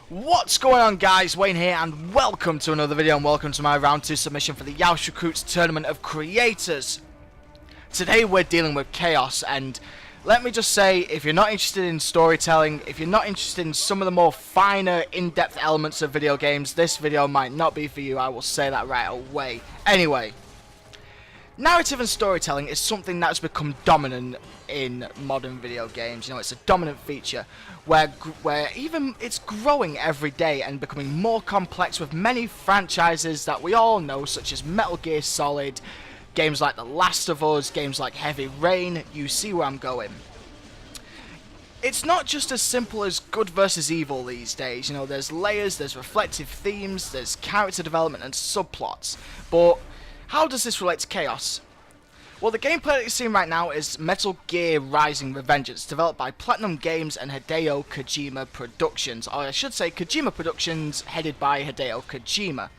What's going on, guys? Wayne here, and welcome to another video, and welcome to my round 2 submission for the Yaosh Recruits Tournament of Creators. Today we're dealing with chaos, and let me just say, if you're not interested in storytelling, if you're not interested in some of the more finer, in-depth elements of video games, this video might not be for you. I will say that right away. Anyway, narrative and storytelling is something that's become dominant in modern video games. You know, it's a dominant feature where even it's growing every day and becoming more complex, with many franchises that we all know, such as Metal Gear Solid, games like The Last of Us, games like Heavy Rain. You see where I'm going. It's not just as simple as good versus evil these days. You know, there's layers, there's reflective themes, there's character development and subplots. But how does this relate to chaos? Well, the gameplay that you're seeing right now is Metal Gear Rising: Revengeance, developed by Platinum Games and Hideo Kojima Productions. Or I should say Kojima Productions, headed by Hideo Kojima.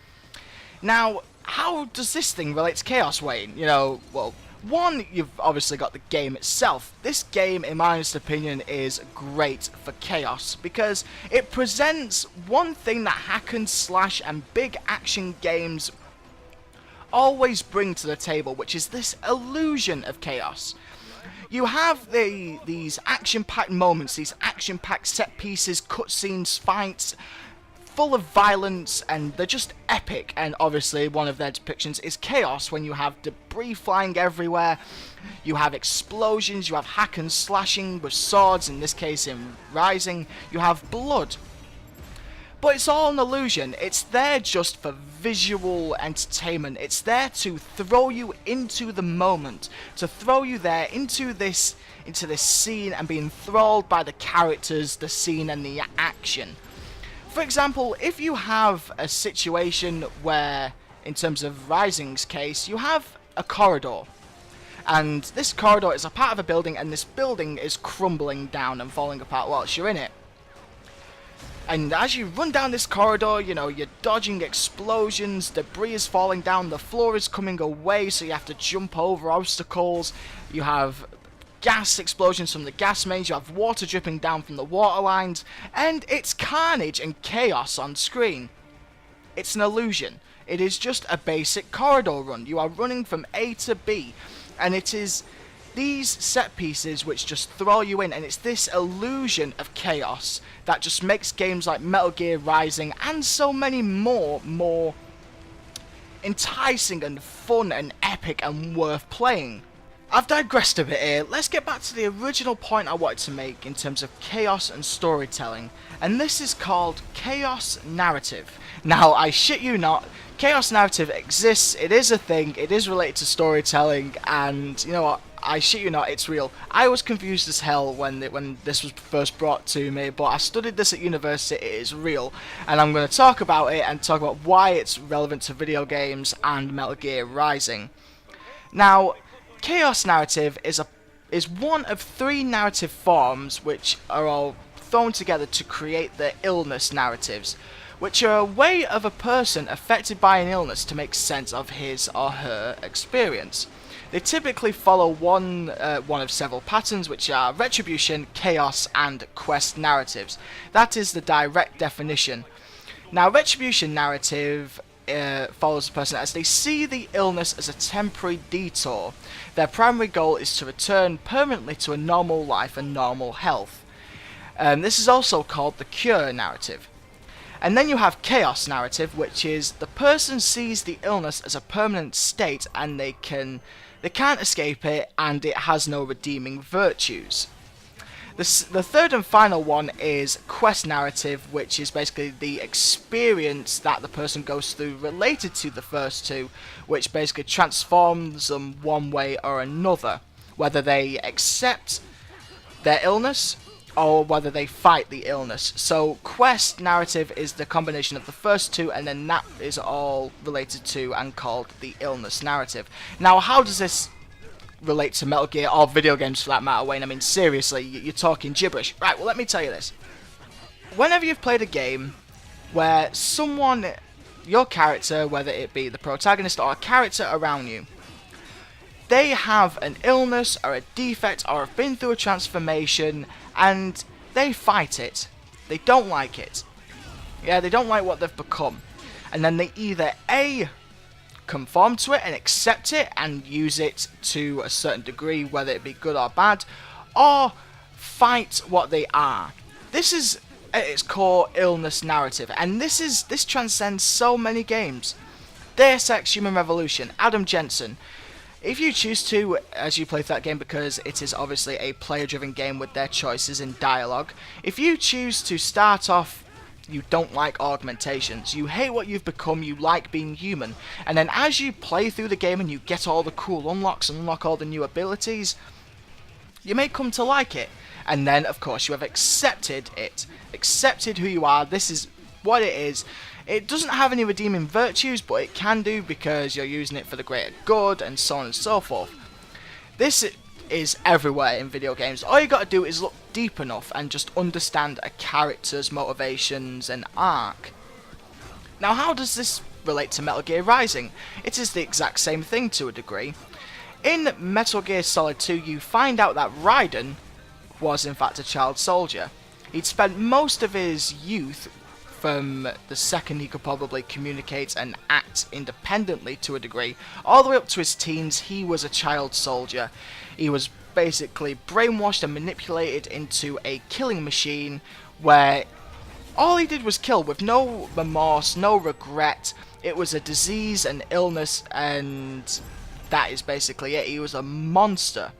Now, how does this thing relate to chaos, Wayne? You know, well, one, you've obviously got the game itself. This game, in my honest opinion, is great for chaos because it presents one thing that hack and slash and big action games always bring to the table, which is this illusion of chaos. You have these action-packed moments, these action-packed set pieces, cutscenes, fights, full of violence, and they're just epic. And obviously one of their depictions is chaos, when you have debris flying everywhere, you have explosions, you have hack and slashing with swords, in this case in Rising, you have blood. But it's all an illusion. It's there just for visual entertainment. It's there to throw you into the moment, to throw you there into this scene and be enthralled by the characters, the scene and the action. For example, if you have a situation where, in terms of Rising's case, you have a corridor, and this corridor is a part of a building, and this building is crumbling down and falling apart whilst you're in it. And as you run down this corridor, you know, you're dodging explosions, debris is falling down, the floor is coming away, so you have to jump over obstacles, you have gas explosions from the gas mains, you have water dripping down from the water lines, and it's carnage and chaos on screen. It's an illusion. It is just a basic corridor run. You are running from A to B, and it is these set pieces which just throw you in, and it's this illusion of chaos that just makes games like Metal Gear Rising and so many more enticing and fun and epic and worth playing. I've digressed a bit here. Let's get back to the original point I wanted to make in terms of chaos and storytelling, and this is called chaos narrative. Now, I shit you not, chaos narrative exists, it is a thing, it is related to storytelling, and you know what, I shit you not, it's real. I was confused as hell when this was first brought to me, but I studied this at university, it is real, and I'm going to talk about it and talk about why it's relevant to video games and Metal Gear Rising. Now, chaos narrative is one of 3 narrative forms which are all thrown together to create the illness narratives, which are a way of a person affected by an illness to make sense of his or her experience. They typically follow one of several patterns, which are retribution, chaos, and quest narratives. That is the direct definition. Now, retribution narrative follows a person as they see the illness as a temporary detour. Their primary goal is to return permanently to a normal life and normal health. This is also called the cure narrative. And then you have chaos narrative, which is the person sees the illness as a permanent state and they can't escape it, and it has no redeeming virtues. The third and final one is quest narrative, which is basically the experience that the person goes through related to the first two, which basically transforms them one way or another, whether they accept their illness or whether they fight the illness. So quest narrative is the combination of the first two, and then that is all related to and called the illness narrative. Now, how does this relate to Metal Gear, or video games for that matter, Wayne? I mean, seriously, you're talking gibberish. Right, well, let me tell you this. Whenever you've played a game where someone, your character, whether it be the protagonist or a character around you, they have an illness or a defect or have been through a transformation and they fight it. They don't like it. Yeah, they don't like what they've become. And then they either A, conform to it and accept it and use it to a certain degree, whether it be good or bad, or fight what they are. This is at its core illness narrative, and this transcends so many games. Deus Ex Human Revolution, Adam Jensen. If you choose to, as you play through that game, because it is obviously a player-driven game with their choices in dialogue, if you choose to start off, you don't like augmentations, you hate what you've become, you like being human, and then as you play through the game and you get all the cool unlocks and unlock all the new abilities, you may come to like it. And then, of course, you have accepted it. Accepted who you are, this is what it is. It doesn't have any redeeming virtues, but it can do because you're using it for the greater good and so on and so forth. This is everywhere in video games. All you got to do is look deep enough and just understand a character's motivations and arc. Now, how does this relate to Metal Gear Rising? It is the exact same thing to a degree. In Metal Gear Solid 2, you find out that Raiden was in fact a child soldier. He'd spent most of his youth, from the second he could probably communicate and act independently to a degree, all the way up to his teens, he was a child soldier. He was basically brainwashed and manipulated into a killing machine where all he did was kill with no remorse, no regret. It was a disease, an illness, and that is basically it. He was a monster.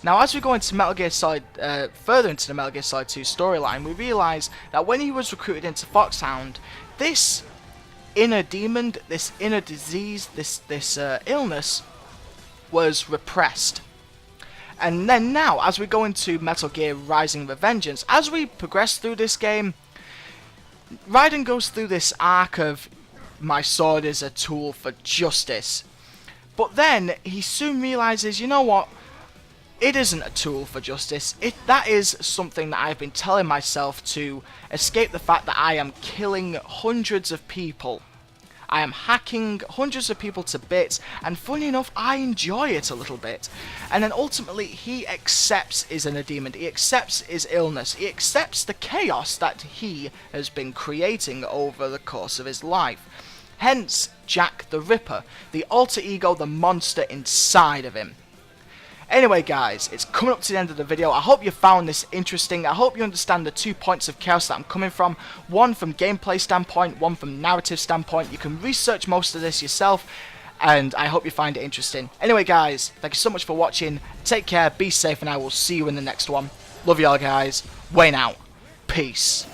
Now, as we go into Metal Gear Solid, further into the Metal Gear Solid 2 storyline, we realise that when he was recruited into Foxhound, this inner demon, this inner disease, this illness was repressed. And then now, as we go into Metal Gear Rising Revengeance, as we progress through this game, Raiden goes through this arc of, my sword is a tool for justice. But then, he soon realises, you know what? It isn't a tool for justice. That is something that I've been telling myself to escape the fact that I am killing hundreds of people. I am hacking hundreds of people to bits, and funny enough, I enjoy it a little bit. And then ultimately, he accepts his inner demon, he accepts his illness, he accepts the chaos that he has been creating over the course of his life. Hence, Jack the Ripper, the alter ego, the monster inside of him. Anyway guys, it's coming up to the end of the video. I hope you found this interesting. I hope you understand the 2 points of chaos that I'm coming from. One from gameplay standpoint, one from narrative standpoint. You can research most of this yourself, and I hope you find it interesting. Anyway guys, thank you so much for watching. Take care, be safe, and I will see you in the next one. Love y'all guys. Wayne out. Peace.